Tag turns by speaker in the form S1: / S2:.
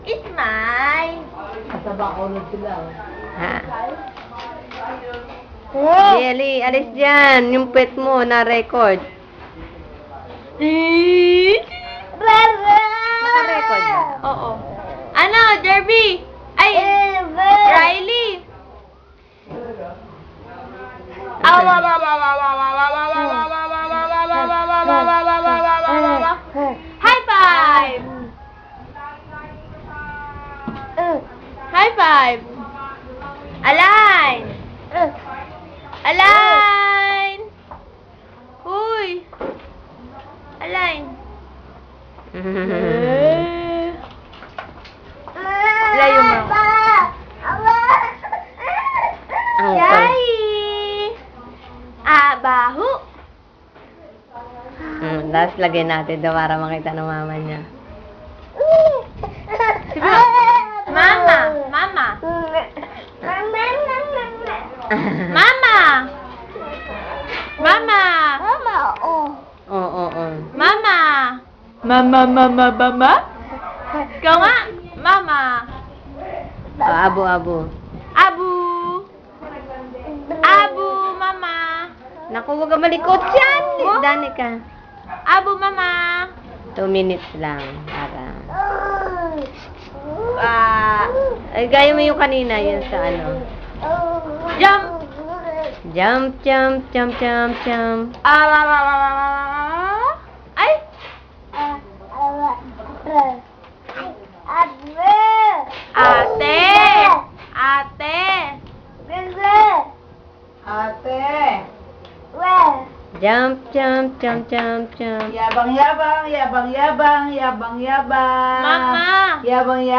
S1: is mine.
S2: Kasabang ulit sila.
S3: Ha? Jelly, alis dyan. Yung pet mo na record. Naka-record na.
S1: Oo. Ano, Derby? Ay, Riley. High five! High five! Align! Align! Uy! Align! Layo mo.
S3: Ang
S1: Yay! Abahu!
S3: Tapos lagyan natin daw para makita ng mama niya.
S1: Mama! Mama! Mama! Mama!
S3: Oo.
S1: Mama! Mama? Ikaw nga? Mama!
S3: Abo.
S1: Abu! Abu, mama!
S3: Naku, huwag ka malikot yan. Dani ka.
S1: Abu, mama!
S3: 2 minutes lang. Para.
S1: Ah,
S3: Gaya mo yung kanina, yun sa ano.
S1: jump!
S3: Jump.
S1: Ay! Ate!
S2: Ate!
S3: Jump.
S2: Yabang-yabang.
S1: Mama!
S2: Yabang-yabang.